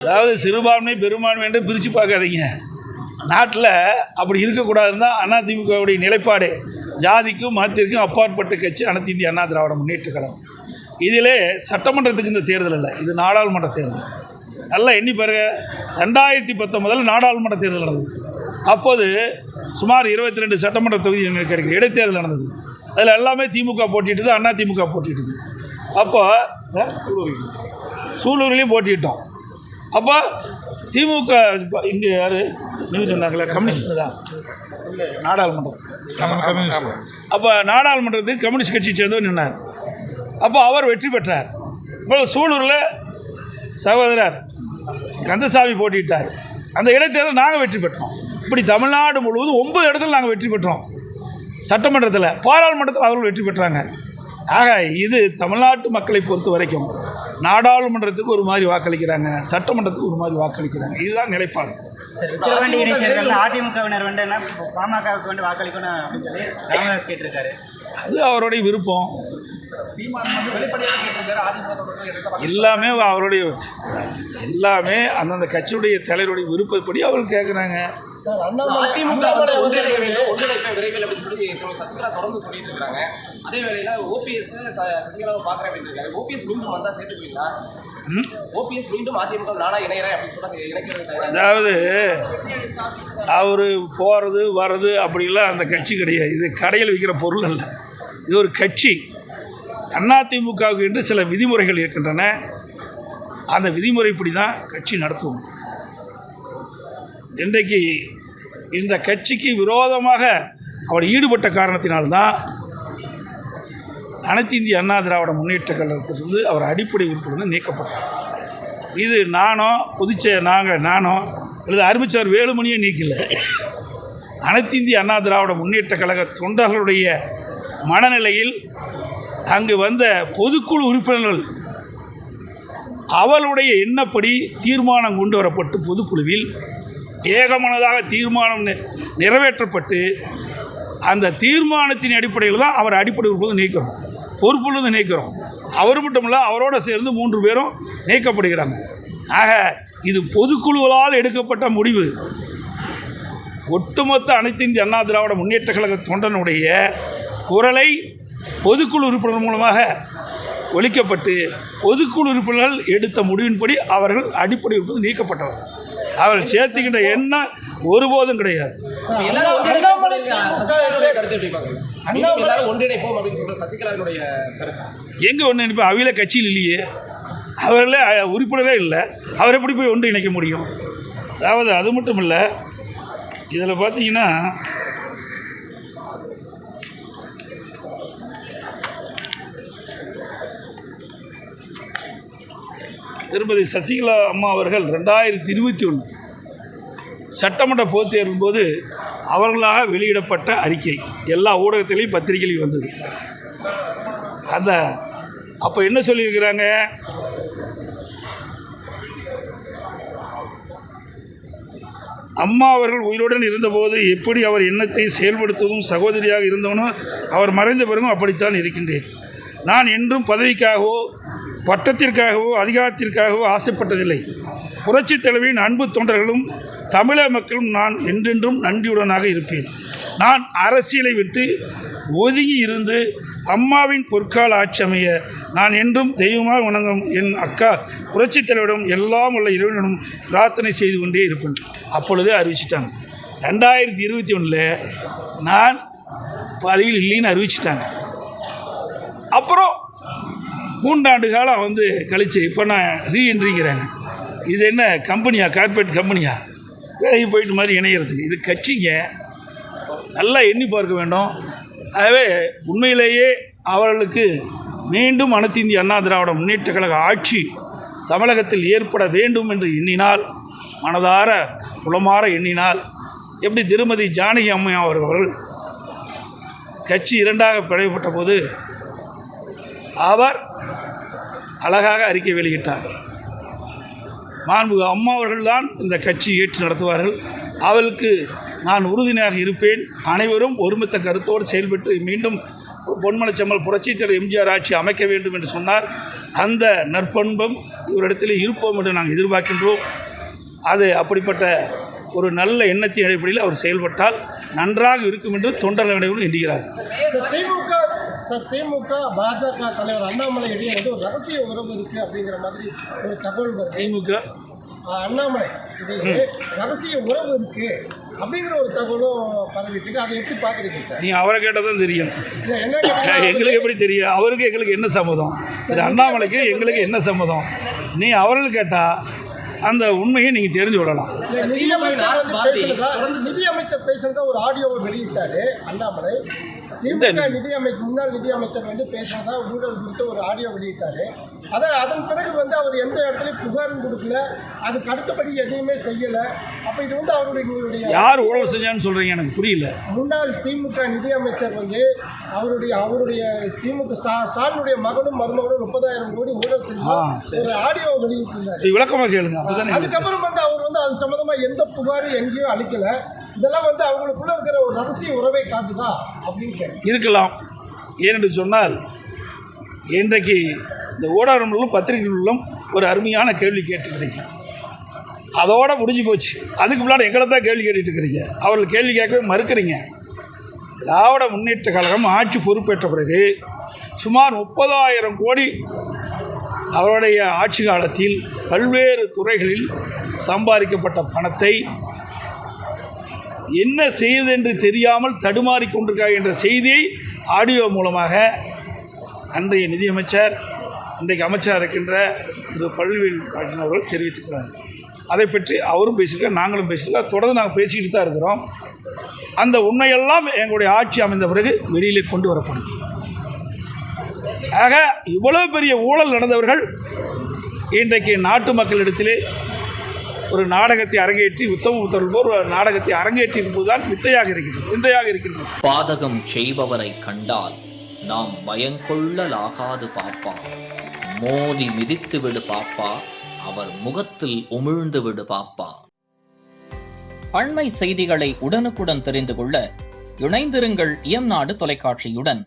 அதாவது சிறுபான்மை பெரும்பான்மை என்று பிரித்து பார்க்காதீங்க. நாட்டில் அப்படி இருக்கக்கூடாதுன்னு தான் அதிமுகவுடைய நிலைப்பாடு. ஜாதிக்கும் மதத்திற்கும் அப்பாற்பட்ட கட்சி அனைத்து இந்திய அண்ணா திராவிட முன்னேற்றக் கழகம். இதிலே சட்டமன்றத்துக்கு இந்த தேர்தல் இல்லை, இது நாடாளுமன்ற தேர்தல். நல்லா எண்ணி பாருங்க. 2019 நாடாளுமன்ற தேர்தல் நடந்தது. அப்போது சுமார் 22 சட்டமன்ற தொகுதி கிடைக்கிற இடைத்தேர்தல் நடந்தது. அதில் எல்லாமே திமுக போட்டிட்டுது, அண்ணா திமுக போட்டிட்டுது. அப்போ சூலூர்லேயும் போட்டிட்டோம். அப்போ திமுக இங்கே யார் நியூஸ் சொன்னாங்களே, கம்யூனிஸ்ட் தான் நாடாளுமன்றத்துக்கு. அப்போ நாடாளுமன்றத்துக்கு கம்யூனிஸ்ட் கட்சியை சேர்ந்தவர் நின்னார். அப்போ அவர் வெற்றி பெற்றார். இப்போ சூலூரில் சகோதரர் கந்தசாமி போட்டிட்டார். அந்த இடைத்தேர்தல் நாங்கள் வெற்றி பெற்றோம். இப்படி தமிழ்நாடு முழுவதும் 9 இடத்துல நாங்கள் வெற்றி பெற்றோம். சட்டமன்றத்தில், பாராளுமன்றத்தில் அவர்கள் வெற்றி பெற்றாங்க. ஆக இது தமிழ்நாட்டு மக்களை பொறுத்த வரைக்கும் நாடாளுமன்றத்துக்கு ஒரு மாதிரி வாக்களிக்கிறாங்க, சட்டமன்றத்துக்கு ஒரு மாதிரி வாக்களிக்கிறாங்க. இதுதான் நிலைப்பாடு. அதிமுகவினர் வந்து பாமகவுக்கு வந்து வாக்களிக்கணும் அப்படின்னு சொல்லி ராமதாஸ் கேட்டிருக்காரு. அது அவருடைய விருப்பம். எல்லாமே அவருடைய எல்லாமே அந்தந்த கட்சியுடைய தலைவருடைய விருப்பப்படி அவர்கள் கேட்குறாங்க. அதே வேளையில ஓபிஎஸ் சசிகலாவை பார்க்குறேன் அப்படின்னு இருக்காரு. ஓபிஎஸ் மீண்டும் வந்தால் சேர்த்துக்குவீங்களா? ஓபிஎஸ் மீண்டும் அதிமுக நாடா இணைகிறேன் அப்படின்னு சொல்லி இணைக்கிறது. அதாவது அவர் போகிறது வர்றது அப்படிலாம் அந்த கட்சி கிடையாது. இது கடையில் விற்கிற பொருள் அல்ல, இது ஒரு கட்சி. அதிமுகவுக்கு என்று சில விதிமுறைகள் இருக்கின்றன. அந்த விதிமுறைப்படி தான் கட்சி நடத்துவோம். இன்றைக்கு இந்த கட்சிக்கு விரோதமாக அவர் ஈடுபட்ட காரணத்தினால்தான் அனைத்து இந்திய அண்ணா திராவிட முன்னேற்ற கழகத்திலிருந்து அவர் அடிப்படை உறுப்பிலிருந்து நீக்கப்பட்டார். இது நானோ அல்லது அறிவிச்சவர் வேலுமணியை நீக்கல. அனைத்து இந்திய அண்ணா திராவிட முன்னேற்ற கழக தொண்டர்களுடைய மனநிலையில் அங்கு வந்த பொதுக்குழு உறுப்பினர்கள் அவளுடைய எண்ணப்படி தீர்மானம் கொண்டு வரப்பட்டு பொதுக்குழுவில் ஏகமனதாக தீர்மானம் நிறைவேற்றப்பட்டு அந்த தீர்மானத்தின் அடிப்படையில் தான் அவர் அடிப்படை உறுப்பிலிருந்து நீக்கிறோம், பொறுப்பிலிருந்து நீக்கிறோம். அவர் மட்டுமல்ல, அவரோடு சேர்ந்து 3 பேரும் நீக்கப்படுகிறாங்க. ஆக இது பொதுக்குழுவால் எடுக்கப்பட்ட முடிவு. ஒட்டுமொத்த அனைத்து இந்திய அண்ணா திராவிட முன்னேற்ற கழக தொண்டனுடைய குரலை பொதுக்குழு உறுப்பினர் மூலமாக ஒழிக்கப்பட்டு பொதுக்குழு உறுப்பினர்கள் எடுத்த முடிவின்படி அவர்கள் அடிப்படை உறுப்பினர் நீக்கப்பட்டவர். அவர்கள் சேர்த்துக்கின்ற எண்ணம் ஒருபோதும் கிடையாது. எங்கே ஒன்றிணைப்பு? அவையில கட்சியில் இல்லையே, அவர்களே உறுப்பினரே இல்லை, அவர் எப்படி போய் ஒன்றிணைக்க முடியும்? அதாவது அது மட்டும் இல்லை, இதில் பார்த்தீங்கன்னா திருமதி சசிகலா அம்மா அவர்கள் 2021 சட்டமன்ற பொதுத் தேர்தலின் போது அவர்களாக வெளியிடப்பட்ட அறிக்கை எல்லா ஊடகத்திலையும் பத்திரிகையிலையும் வந்தது. அப்போ என்ன சொல்லியிருக்கிறாங்க? அம்மா அவர்கள் உயிருடன் இருந்தபோது எப்படி அவர் எண்ணத்தை செயல்படுத்துவதும் சகோதரியாக இருந்தவனும் அவர் மறைந்த பிறகும் அப்படித்தான் இருக்கின்றேன். நான் என்றும் பதவிக்காகவோ பட்டத்திற்காகவோ அதிகாரத்திற்காகவோ ஆசைப்பட்டதில்லை. புரட்சித் தலைவியின் அன்பு தொண்டர்களும் தமிழக மக்களும் நான் என்றென்றும் நன்றியுடனாக இருப்பேன். நான் அரசியலை விட்டு ஒதுங்கி இருந்து அம்மாவின் பொற்கால ஆட்சி அமைய நான் என்றும் தெய்வமாக வணங்கும் என் அக்கா புரட்சித் தலைவரிடம் எல்லாம் உள்ள இறைவனிடம் பிரார்த்தனை செய்து கொண்டே இருப்பேன். அப்பொழுதே அறிவிச்சிட்டாங்க. 2021 நான் பதவியில் இல்லைன்னு அறிவிச்சிட்டாங்க. அப்புறம் 3 ஆண்டு காலம் கழித்து இப்போ நான் ரீஎன்ட்ரிங்கிறாங்க. இது என்ன கம்பெனியா? கார்பரேட் கம்பெனியா? வேலைக்கு போயிட்டு மாதிரி இணைகிறதுக்கு? இது கட்சிங்க, நல்லா எண்ணி பார்க்க வேண்டும். ஆகவே உண்மையிலேயே அவர்களுக்கு மீண்டும் அனைத்து இந்திய அண்ணா திராவிட முன்னேற்ற கழக ஆட்சி தமிழகத்தில் ஏற்பட வேண்டும் என்று எண்ணினால், மனதார உளமாற எண்ணினால், எப்படி திருமதி ஜானகி அம்மையா அவர்கள் கட்சி 2ஆக பிளவுபட்ட போது அவர் அழகாக அறிக்கை வெளியிட்டார். மாண்புமிகு அம்மா அவர்கள்தான் இந்த கட்சி ஏற்று நடத்துவார்கள், அவளுக்கு நான் உறுதுணையாக இருப்பேன், அனைவரும் ஒருமித்த கருத்தோடு செயல்பட்டு மீண்டும் பொன்மனச்செம்மல் புரட்சித்தலைவர் எம்ஜிஆர் ஆட்சி அமைக்க வேண்டும் என்று சொன்னார். அந்த நற்பண்பும் இவரிடத்தில் இருப்போம் என்று நாங்கள் எதிர்பார்க்கின்றோம். அது அப்படிப்பட்ட ஒரு நல்ல எண்ணத்தின் அடிப்படையில் அவர் செயல்பட்டால் நன்றாக இருக்கும் என்று தொண்டர்களிடம் எண்ணுகிறார். திமுக பாஜக தலைவர் அண்ணாமலை இடையே வந்து ஒரு ரகசிய உறவு இருக்கு அப்படிங்கிற மாதிரி ஒரு தகவல் வருது. திமுக அண்ணாமலை இடையே ரகசிய உறவு இருக்கு அப்படிங்கிற ஒரு தகவலும் பரவிட்டு அதை எப்படி பார்க்குறீங்க சார்? நீங்கள் அவரை கேட்டால் தான் தெரியும். என்ன எங்களுக்கு எப்படி தெரியும்? அவருக்கு எங்களுக்கு என்ன சம்மதம்? சரி, அண்ணாமலைக்கு எங்களுக்கு என்ன சம்மதம்? நீ அவர்கள் கேட்டால் அந்த உண்மையை நீங்கள் தெரிஞ்சு கொள்ளலாம். நிதியமைச்சர் பேசுறதா ஒரு ஆடியோவை வெளியிட்டாரு அண்ணாமலை. முன்னாள் நிதியமைச்சர் வந்து பேசுறதா ஊழல் குறித்து ஒரு ஆடியோ வெளியிட்டாரு. அதன் பிறகு வந்து அவர் எந்த இடத்துலையும் புகாரும் கொடுக்கல, அதுக்கு அடுத்தபடி எதையுமே செய்யலை. அப்போ இது வந்து அவருடைய யார் ஊழல் செஞ்சான்னு சொல்கிறீங்க? எனக்கு புரியல. முன்னாள் திமுக நிதியமைச்சர் வந்து அவருடைய திமுக ஸ்டாலினுடைய மகனும் மருமகனும் 30,000 கோடி ஊழல் செஞ்சு ஒரு ஆடியோ வெளியிட்டிருந்தார். விளக்கமாக கேளுங்க. அதுக்கப்புறம் வந்து அவர் வந்து அது சம்மந்தமாக எந்த புகாரும் எங்கேயும் அளிக்கல. இதெல்லாம் வந்து அவங்களுக்குள்ள இருக்கிற ஒரு ரகசிய உறவை காட்டுதா அப்படின்னு இருக்கலாம். ஏனென்று சொன்னால் இன்றைக்கு இந்த ஊடகங்களும் பத்திரிகைகளிலும் ஒரு அருமையான கேள்வி கேட்டுக்கிறீங்க. அதோட முடிஞ்சு போச்சு. அதுக்கு முன்னாடி எங்களை தான் கேள்வி கேட்டுட்டு இருக்கிறீங்க. அவர்கள் கேள்வி கேட்கவே மறுக்கிறீங்க. திராவிட முன்னேற்ற கழகம் ஆட்சி பொறுப்பேற்ற பிறகு சுமார் 30,000 கோடி அவருடைய ஆட்சி காலத்தில் பல்வேறு துறைகளில் சம்பாதிக்கப்பட்ட பணத்தை என்ன செய்வது என்று தெரியாமல் தடுமாறி கொண்டிருக்கிறார் என்ற செய்தியை ஆடியோ மூலமாக அன்றைய நிதியமைச்சர், இன்றைக்கு அமைச்சராக இருக்கின்ற திரு பழனிவேல் ராஜன் அவர்கள் தெரிவித்திருக்கிறார். அதை பற்றி அவரும் பேசியிருக்கார், நாங்களும் பேசியிருக்கோம். தொடர்ந்து நாங்கள் பேசிக்கிட்டு தான் இருக்கிறோம். அந்த உண்மையெல்லாம் எங்களுடைய ஆட்சி அமைந்த பிறகு வெளியிலே கொண்டு வரப்படும். ஆக இவ்வளவு பெரிய ஊழல் நடந்தவர்கள் இன்றைக்கு நாட்டு மக்களிடத்திலே ஒரு நாடகத்தை அரங்கேற்றி உத்தம புத்தர்கள் போல் ஒரு நாடகத்தை அரங்கேற்றி இருப்பதுதான் விந்தையாக இருக்கின்றது. பாதகம் செய்பவரை கண்டால் நாம் பயங்கொள்ளலாகாது பாப்பா, மோதி மிதித்து விடு பாப்பா, அவர் முகத்தில் உமிழ்ந்து விடு பாப்பா. அண்மை செய்திகளை உடனுக்குடன் தெரிந்து கொள்ள இணைந்திருங்கள் இயம்நாடு தொலைக்காட்சியுடன்.